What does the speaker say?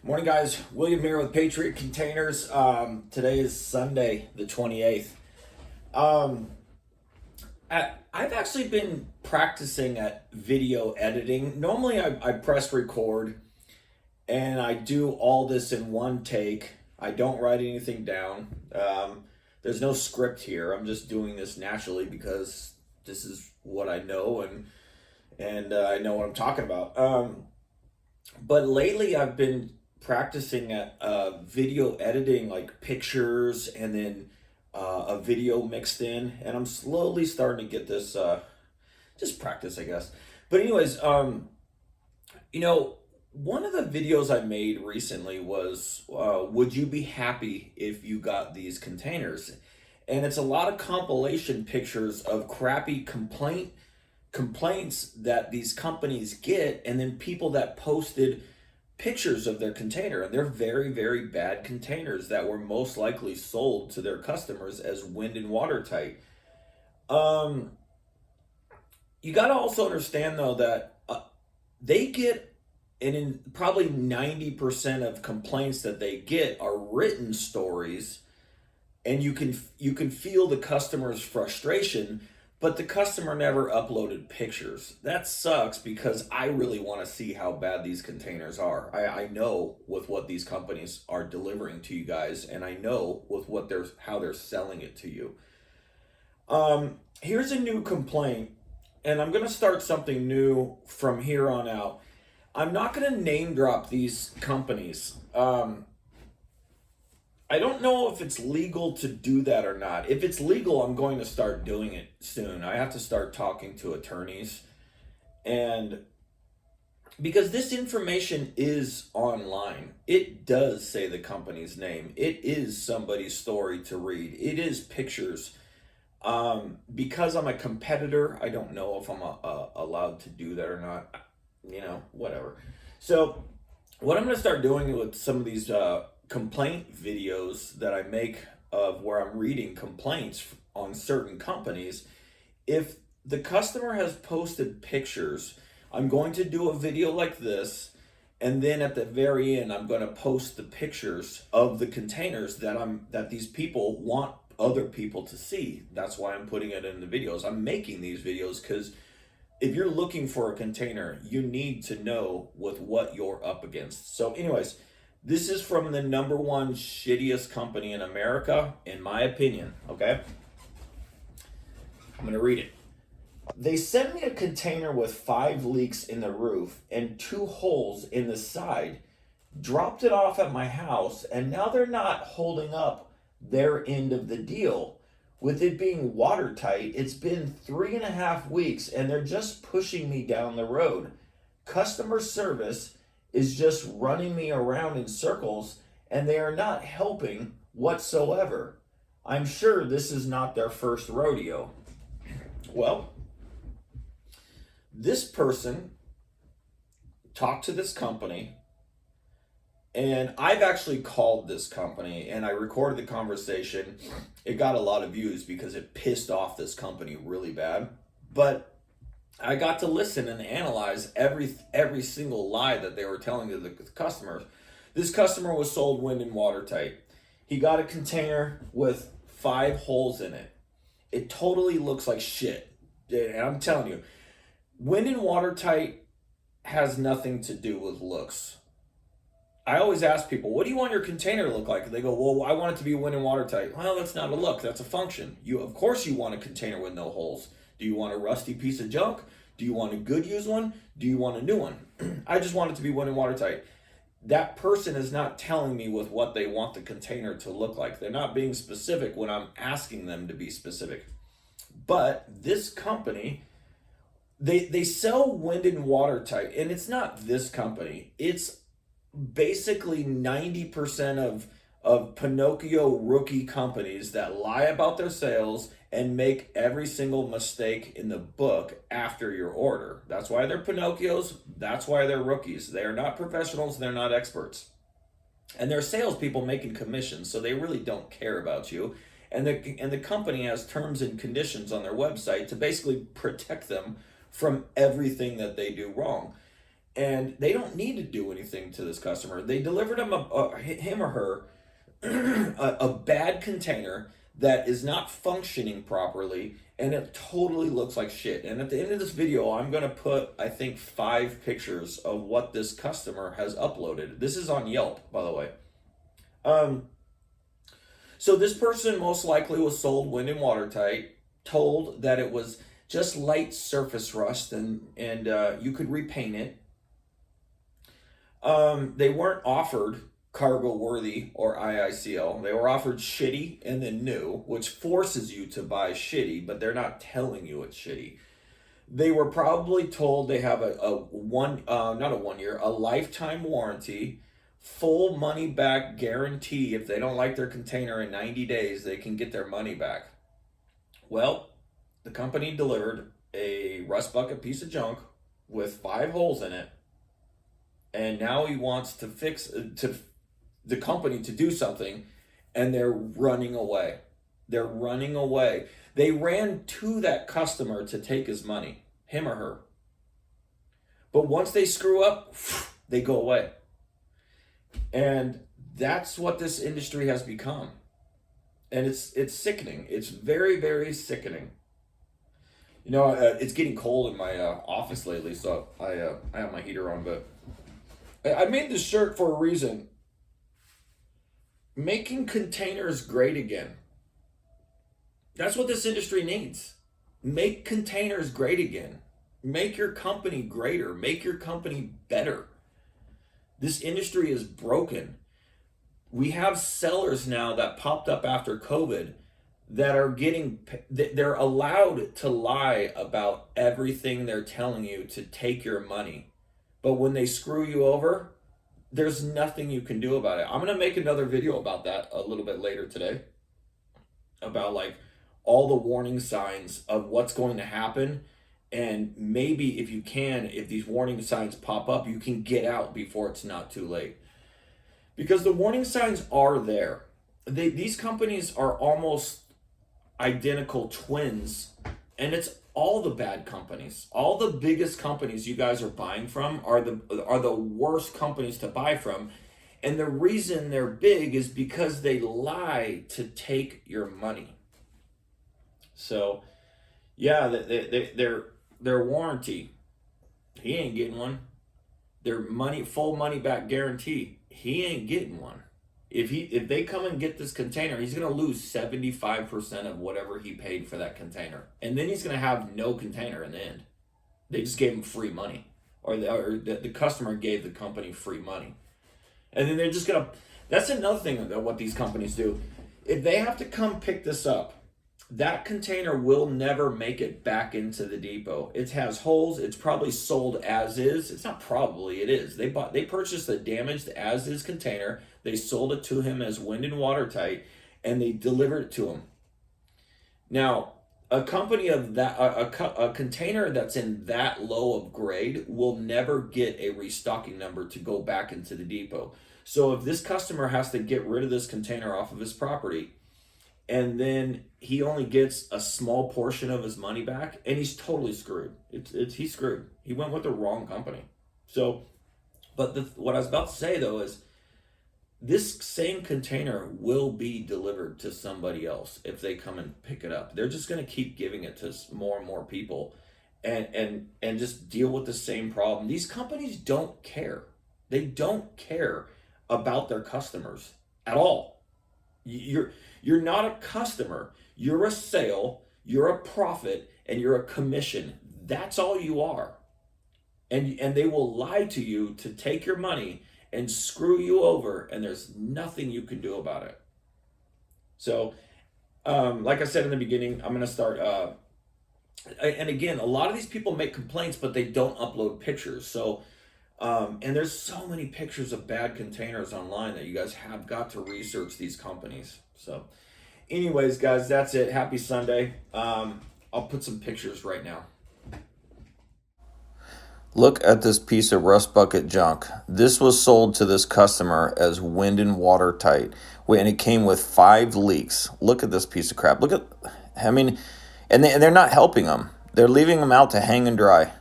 Morning, guys. William here with Patriot Containers. Today is Sunday, the 28th. Um, I've actually been practicing at video editing. Normally, I press record and I do all this in one take. I don't write anything down. There's no script here. I'm just doing this naturally because this is what I know and I know what I'm talking about. But lately, I've been practicing at video editing, like pictures and then a video mixed in, and I'm slowly starting to get this just practice, I guess. But anyways, one of the videos I made recently was would you be happy if you got these containers? And it's a lot of compilation pictures of crappy complaints that these companies get, and then people that posted pictures of their container, and they're very, very bad containers that were most likely sold to their customers as wind and watertight. um you got to also understand though that they get, and in probably 90% of complaints that they get are written stories, and you can feel the customer's frustration, but the customer never uploaded pictures. That sucks because I really want to see how bad these containers are. I know with what these companies are delivering to you guys, and I know with what they're how they're selling it to you. Here's a new complaint, and I'm gonna start something new from here on out. I'm not gonna name drop these companies. I don't know if it's legal to do that or not. If it's legal, I'm going to start doing it soon. I have to start talking to attorneys. And because this information is online, it does say the company's name. It is somebody's story to read. It is pictures. Because I'm a competitor, I don't know if I'm allowed to do that or not. Whatever. So, what I'm going to start doing with some of these complaint videos that I make of where I'm reading complaints on certain companies, if the customer has posted pictures, I'm going to do a video like this, and then at the very end I'm going to post the pictures of the containers that these people want other people to see. That's why I'm putting it in the videos. I'm making these videos because if you're looking for a container, you need to know with what you're up against. So anyways, this is from the number one shittiest company in America, in my opinion, okay? I'm going to read it. They sent me a container with 5 leaks in the roof and 2 holes in the side, dropped it off at my house, and now they're not holding up their end of the deal. With it being watertight, it's been 3.5 weeks, and they're just pushing me down the road. Customer service is just running me around in circles, and they are not helping whatsoever. I'm sure this is not their first rodeo. Well, this person talked to this company, and I've actually called this company and I recorded the conversation. It got a lot of views because it pissed off this company really bad. But I got to listen and analyze every single lie that they were telling to the customers. This customer was sold wind and watertight. He got a container with 5 holes in it. It totally looks like shit. And I'm telling you, wind and watertight has nothing to do with looks. I always ask people, what do you want your container to look like? And they go, well, I want it to be wind and watertight. Well, that's not a look, that's a function. Of course you want a container with no holes. Do you want a rusty piece of junk? Do you want a good used one? Do you want a new one? I just want it to be wind and watertight. That person is not telling me with what they want the container to look like. They're not being specific when I'm asking them to be specific. But this company, they sell wind and watertight, and it's not this company. It's basically 90% of Pinocchio rookie companies that lie about their sales and make every single mistake in the book after your order. That's why they're Pinocchios. That's why they're rookies. They are not professionals. They're not experts. And they're salespeople making commissions, so they really don't care about you. And the company has terms and conditions on their website to basically protect them from everything that they do wrong. and they don't need to do anything to this customer. They delivered him or her a bad container that is not functioning properly, and it totally looks like shit. And at the end of this video, I'm going to put, I think, 5 pictures of what this customer has uploaded. This is on Yelp, by the way. So this person most likely was sold wind and watertight, told that it was just light surface rust, and you could repaint it. They weren't offered cargo worthy or IICL. They were offered shitty and then new, which forces you to buy shitty, but they're not telling you it's shitty. They were probably told they have a lifetime warranty, full money back guarantee. If they don't like their container in 90 days, they can get their money back. Well, the company delivered a rust bucket piece of junk with 5 holes in it, and now he wants to fix the company to do something, and they're running away. They're running away. They ran to that customer to take his money, him or her. But once they screw up, they go away. And that's what this industry has become. And it's sickening. It's very, very sickening. You know, it's getting cold in my office lately, so I have my heater on, but I made this shirt for a reason. Making containers great again. That's what this industry needs. Make containers great again. Make your company greater. Make your company better. This industry is broken. We have sellers now that popped up after COVID that are they're allowed to lie about everything they're telling you to take your money. But when they screw you over, there's nothing you can do about it. I'm going to make another video about that a little bit later today, about like all the warning signs of what's going to happen. And maybe if you can, if these warning signs pop up, you can get out before it's not too late. Because the warning signs are there. These companies are almost identical twins, and it's all the bad companies. All the biggest companies you guys are buying from are the worst companies to buy from. And the reason they're big is because they lie to take your money. So, yeah, their warranty, he ain't getting one. Their full money back guarantee, he ain't getting one. If they come and get this container, he's going to lose 75% of whatever he paid for that container. And then he's going to have no container in the end. They just gave him free money. Or the customer gave the company free money. And then they're just going to... That's another thing about what these companies do. If they have to come pick this up, that container will never make it back into the depot. It has holes. It's probably sold as is. It's not probably, it is. They purchased the damaged as is container. They sold it to him as wind and watertight, and they delivered it to him. Now, a company of that, a container that's in that low of grade will never get a restocking number to go back into the depot. So if this customer has to get rid of this container off of his property, and then he only gets a small portion of his money back, and he's totally screwed. He's screwed. He went with the wrong company. So, but what I was about to say though is, this same container will be delivered to somebody else if they come and pick it up. They're just going to keep giving it to more and more people, and just deal with the same problem. These companies don't care. They don't care about their customers at all. You're not a customer. You're a sale. You're a profit, and you're a commission. That's all you are. And they will lie to you to take your money and screw you over, and there's nothing you can do about it. So, like I said in the beginning, I'm going to start, and again, a lot of these people make complaints, but they don't upload pictures. So, and there's so many pictures of bad containers online that you guys have got to research these companies. So, anyways, guys, that's it. Happy Sunday. I'll put some pictures right now. Look at this piece of rust bucket junk. This was sold to this customer as wind and watertight, and it came with 5 leaks. Look at this piece of crap. And they're not helping them. They're leaving them out to hang and dry.